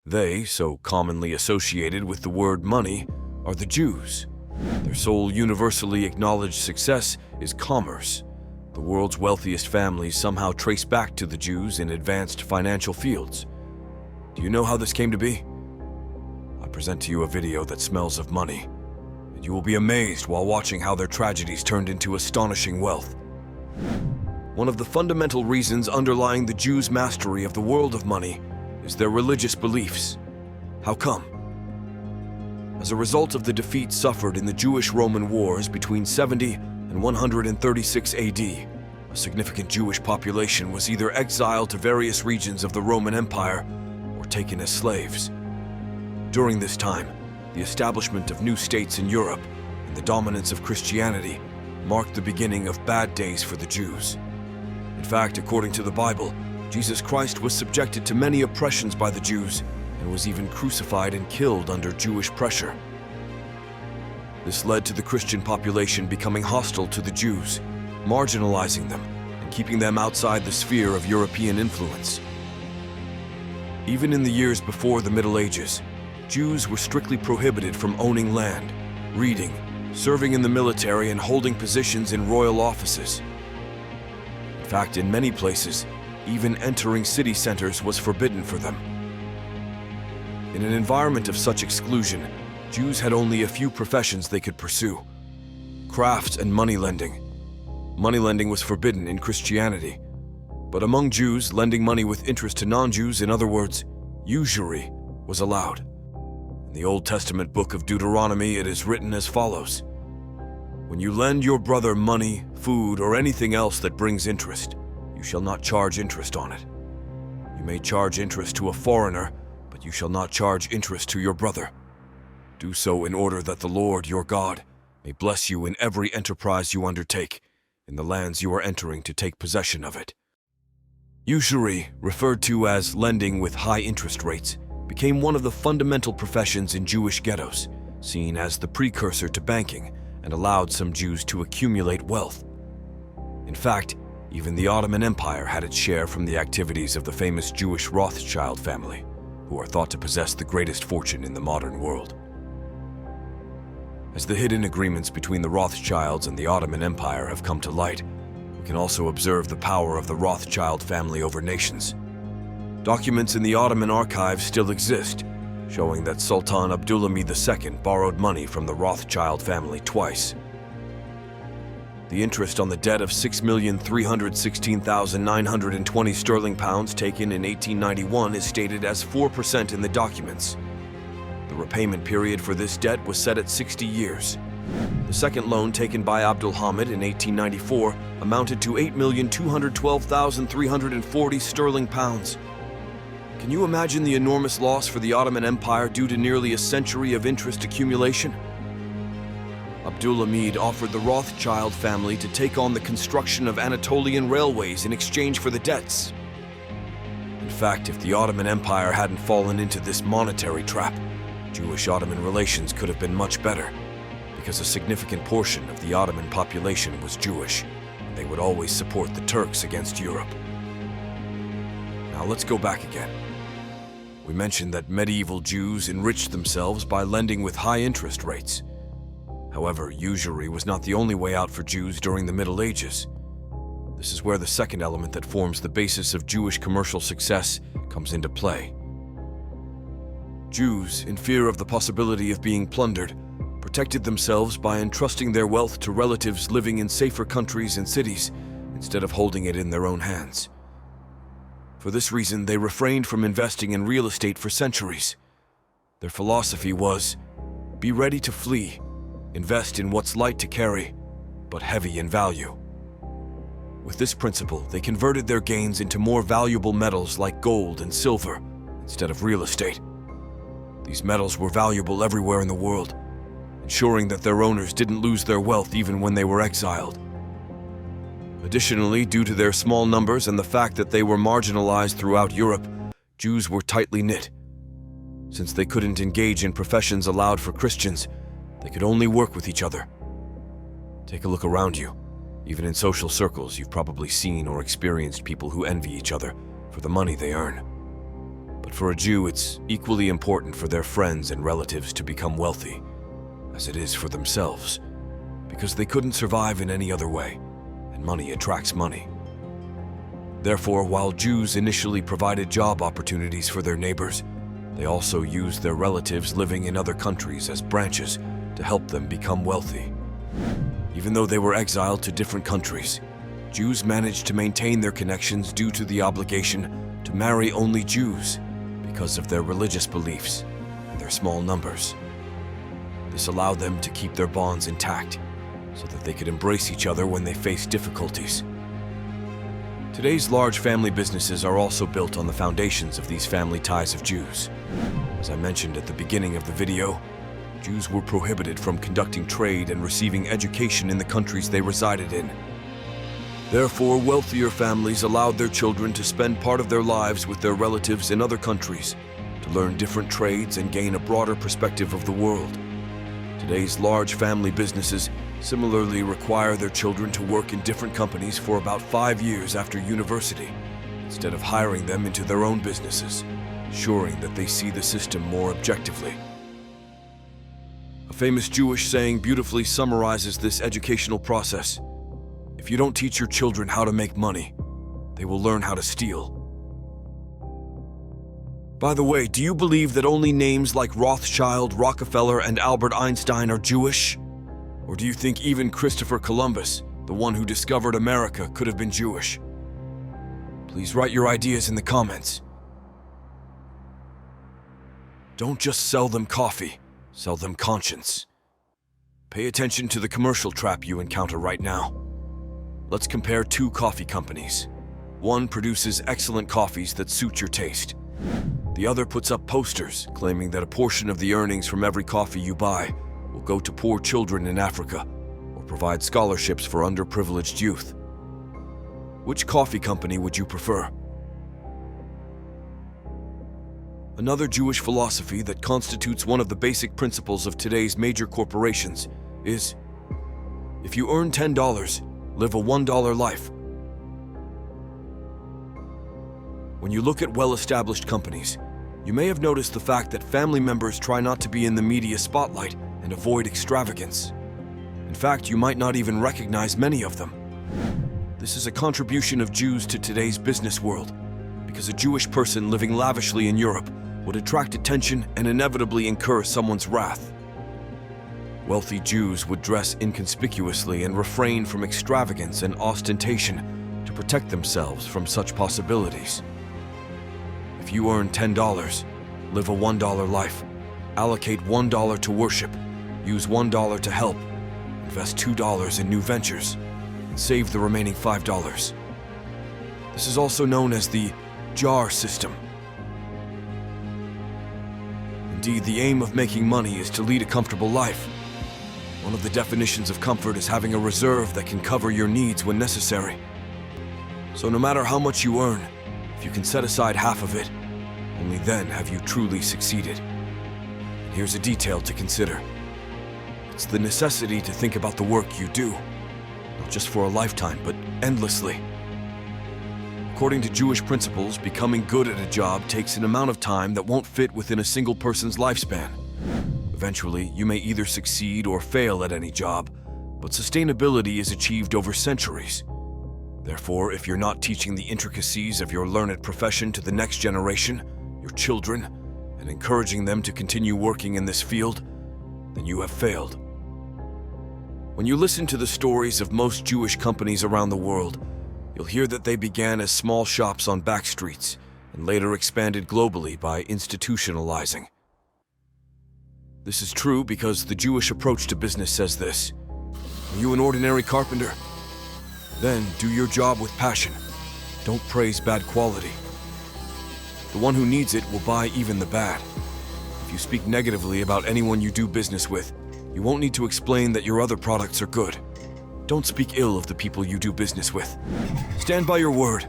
They, so commonly associated with the word money, are the Jews. Their sole universally acknowledged success is commerce. The world's wealthiest families somehow trace back to the Jews in advanced financial fields. Do you know how this came to be? I present to you a video that smells of money, and you will be amazed while watching how their tragedies turned into astonishing wealth. One of the fundamental reasons underlying the Jews' mastery of the world of money is their religious beliefs. How come? As a result of the defeat suffered in the Jewish-Roman wars between 70 and 136 AD, a significant Jewish population was either exiled to various regions of the Roman Empire or taken as slaves. During this time, the establishment of new states in Europe and the dominance of Christianity marked the beginning of bad days for the Jews. In fact, according to the Bible, Jesus Christ was subjected to many oppressions by the Jews and was even crucified and killed under Jewish pressure. This led to the Christian population becoming hostile to the Jews, marginalizing them and keeping them outside the sphere of European influence. Even in the years before the Middle Ages, Jews were strictly prohibited from owning land, reading, serving in the military, and holding positions in royal offices. In fact, in many places, even entering city centers was forbidden for them. In an environment of such exclusion, Jews had only a few professions they could pursue: crafts and moneylending. Moneylending was forbidden in Christianity, but among Jews, lending money with interest to non-Jews, in other words, usury, was allowed. In the Old Testament book of Deuteronomy, it is written as follows: "When you lend your brother money, food, or anything else that brings interest, you shall not charge interest on it. You may charge interest to a foreigner, but you shall not charge interest to your brother. Do so in order that the Lord, your God, may bless you in every enterprise you undertake, in the lands you are entering to take possession of it." Usury, referred to as lending with high interest rates, became one of the fundamental professions in Jewish ghettos, seen as the precursor to banking, and allowed some Jews to accumulate wealth. In fact, even the Ottoman Empire had its share from the activities of the famous Jewish Rothschild family, who are thought to possess the greatest fortune in the modern world. As the hidden agreements between the Rothschilds and the Ottoman Empire have come to light, we can also observe the power of the Rothschild family over nations. Documents in the Ottoman archives still exist, showing that Sultan Abdulhamid II borrowed money from the Rothschild family twice. The interest on the debt of 6,316,920 sterling pounds taken in 1891 is stated as 4% in the documents. The repayment period for this debt was set at 60 years. The second loan taken by Abdulhamid in 1894 amounted to 8,212,340 sterling pounds. Can you imagine the enormous loss for the Ottoman Empire due to nearly a century of interest accumulation? Abdulhamid offered the Rothschild family to take on the construction of Anatolian railways in exchange for the debts. In fact, if the Ottoman Empire hadn't fallen into this monetary trap, Jewish-Ottoman relations could have been much better, because a significant portion of the Ottoman population was Jewish, and they would always support the Turks against Europe. Now let's go back again. We mentioned that medieval Jews enriched themselves by lending with high interest rates. However, usury was not the only way out for Jews during the Middle Ages. This is where the second element that forms the basis of Jewish commercial success comes into play. Jews, in fear of the possibility of being plundered, protected themselves by entrusting their wealth to relatives living in safer countries and cities, instead of holding it in their own hands. For this reason, they refrained from investing in real estate for centuries. Their philosophy was, be ready to flee, invest in what's light to carry, but heavy in value. With this principle, they converted their gains into more valuable metals like gold and silver, instead of real estate. These metals were valuable everywhere in the world, ensuring that their owners didn't lose their wealth even when they were exiled. Additionally, due to their small numbers and the fact that they were marginalized throughout Europe, Jews were tightly knit. Since they couldn't engage in professions allowed for Christians, they could only work with each other. Take a look around you. Even in social circles, you've probably seen or experienced people who envy each other for the money they earn. But for a Jew, it's equally important for their friends and relatives to become wealthy, as it is for themselves, because they couldn't survive in any other way, and money attracts money. Therefore, while Jews initially provided job opportunities for their neighbors, they also used their relatives living in other countries as branches to help them become wealthy. Even though they were exiled to different countries, Jews managed to maintain their connections due to the obligation to marry only Jews because of their religious beliefs and their small numbers. This allowed them to keep their bonds intact so that they could embrace each other when they faced difficulties. Today's large family businesses are also built on the foundations of these family ties of Jews. As I mentioned at the beginning of the video, Jews were prohibited from conducting trade and receiving education in the countries they resided in. Therefore, wealthier families allowed their children to spend part of their lives with their relatives in other countries to learn different trades and gain a broader perspective of the world. Today's large family businesses similarly require their children to work in different companies for about 5 years after university, instead of hiring them into their own businesses, ensuring that they see the system more objectively. A famous Jewish saying beautifully summarizes this educational process. If you don't teach your children how to make money, they will learn how to steal. By the way, do you believe that only names like Rothschild, Rockefeller, and Albert Einstein are Jewish? Or do you think even Christopher Columbus, the one who discovered America, could have been Jewish? Please write your ideas in the comments. Don't just sell them coffee, sell them conscience. Pay attention to the commercial trap you encounter right now. Let's compare two coffee companies. One produces excellent coffees that suit your taste. The other puts up posters claiming that a portion of the earnings from every coffee you buy will go to poor children in Africa or provide scholarships for underprivileged youth. Which coffee company would you prefer? Another Jewish philosophy that constitutes one of the basic principles of today's major corporations is, if you earn $10, live a $1 life. When you look at well-established companies, you may have noticed the fact that family members try not to be in the media spotlight and avoid extravagance. In fact, you might not even recognize many of them. This is a contribution of Jews to today's business world, because a Jewish person living lavishly in Europe would attract attention and inevitably incur someone's wrath. Wealthy Jews would dress inconspicuously and refrain from extravagance and ostentation to protect themselves from such possibilities. If you earn $10, live a $1 life, allocate $1 to worship, use $1 to help, invest $2 in new ventures, and save the remaining $5. This is also known as the jar system. Indeed, the aim of making money is to lead a comfortable life. One of the definitions of comfort is having a reserve that can cover your needs when necessary. So no matter how much you earn, if you can set aside half of it, only then have you truly succeeded. And here's a detail to consider. It's the necessity to think about the work you do, not just for a lifetime, but endlessly. According to Jewish principles, becoming good at a job takes an amount of time that won't fit within a single person's lifespan. Eventually, you may either succeed or fail at any job, but sustainability is achieved over centuries. Therefore, if you're not teaching the intricacies of your learned profession to the next generation, your children, and encouraging them to continue working in this field, then you have failed. When you listen to the stories of most Jewish companies around the world, you'll hear that they began as small shops on back streets and later expanded globally by institutionalizing. This is true because the Jewish approach to business says this: are you an ordinary carpenter? Then do your job with passion. Don't praise bad quality. The one who needs it will buy even the bad. If you speak negatively about anyone you do business with, you won't need to explain that your other products are good. Don't speak ill of the people you do business with. Stand by your word.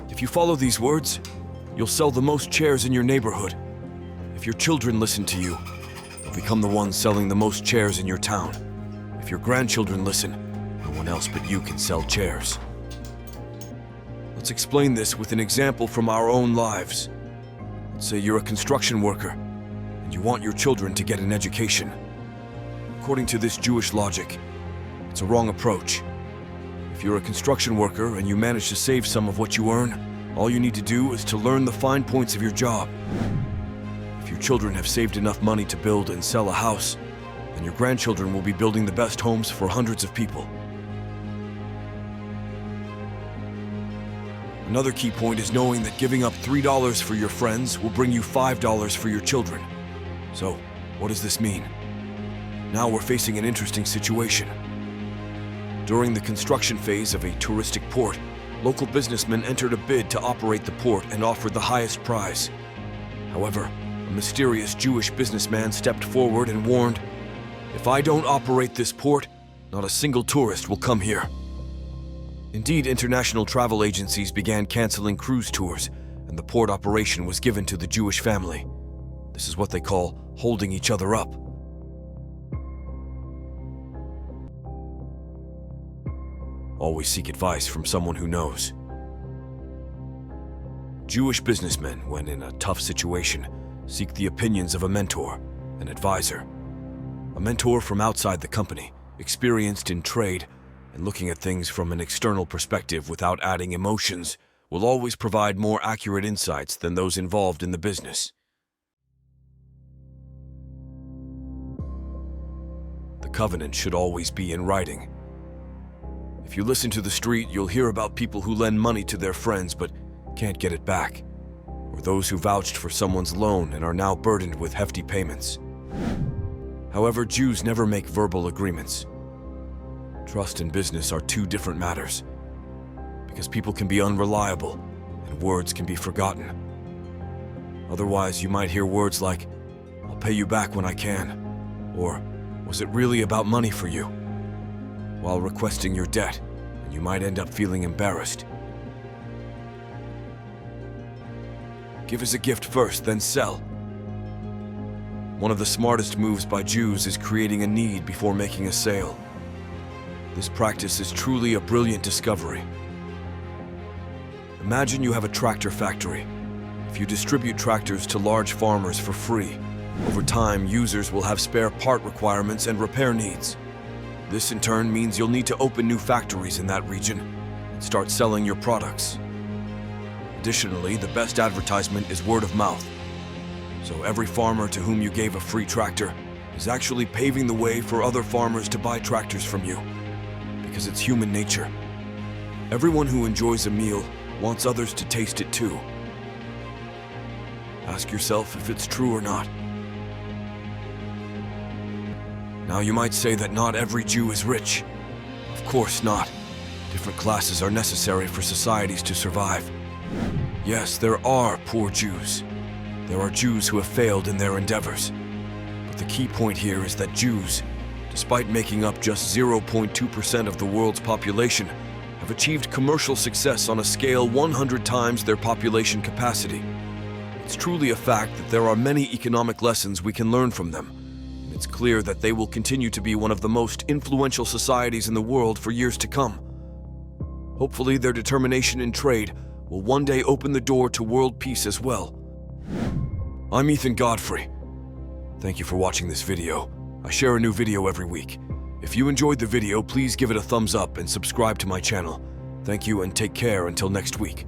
If you follow these words, you'll sell the most chairs in your neighborhood. If your children listen to you, they'll become the ones selling the most chairs in your town. If your grandchildren listen, no one else but you can sell chairs. Let's explain this with an example from our own lives. Let's say you're a construction worker, and you want your children to get an education. According to this Jewish logic, it's a wrong approach. If you're a construction worker and you manage to save some of what you earn, all you need to do is to learn the fine points of your job. If your children have saved enough money to build and sell a house, then your grandchildren will be building the best homes for hundreds of people. Another key point is knowing that giving up $3 for your friends will bring you $5 for your children. So, what does this mean? Now we're facing an interesting situation. During the construction phase of a touristic port, local businessmen entered a bid to operate the port and offered the highest prize. However, a mysterious Jewish businessman stepped forward and warned, "If I don't operate this port, not a single tourist will come here." Indeed, international travel agencies began canceling cruise tours, and the port operation was given to the Jewish family. This is what they call holding each other up. Always seek advice from someone who knows. Jewish businessmen, when in a tough situation, seek the opinions of a mentor, an advisor. A mentor from outside the company, experienced in trade, and looking at things from an external perspective without adding emotions, will always provide more accurate insights than those involved in the business. The covenant should always be in writing. If you listen to the street, you'll hear about people who lend money to their friends but can't get it back, or those who vouched for someone's loan and are now burdened with hefty payments. However, Jews never make verbal agreements. Trust and business are two different matters, because people can be unreliable and words can be forgotten. Otherwise, you might hear words like, "I'll pay you back when I can," or "Was it really about money for you?" while requesting your debt, and you might end up feeling embarrassed. Give as a gift first, then sell. One of the smartest moves by Jews is creating a need before making a sale. This practice is truly a brilliant discovery. Imagine you have a tractor factory. If you distribute tractors to large farmers for free, over time users will have spare part requirements and repair needs. This in turn means you'll need to open new factories in that region and start selling your products. Additionally, the best advertisement is word of mouth. So every farmer to whom you gave a free tractor is actually paving the way for other farmers to buy tractors from you, because it's human nature. Everyone who enjoys a meal wants others to taste it too. Ask yourself if it's true or not. Now you might say that not every Jew is rich. Of course not. Different classes are necessary for societies to survive. Yes, there are poor Jews. There are Jews who have failed in their endeavors. But the key point here is that Jews, despite making up just 0.2% of the world's population, have achieved commercial success on a scale 100 times their population capacity. It's truly a fact that there are many economic lessons we can learn from them. It's clear that they will continue to be one of the most influential societies in the world for years to come. Hopefully, their determination in trade will one day open the door to world peace as well. I'm Ethan Godfrey. Thank you for watching this video. I share a new video every week. If you enjoyed the video, please give it a thumbs up and subscribe to my channel. Thank you and take care until next week.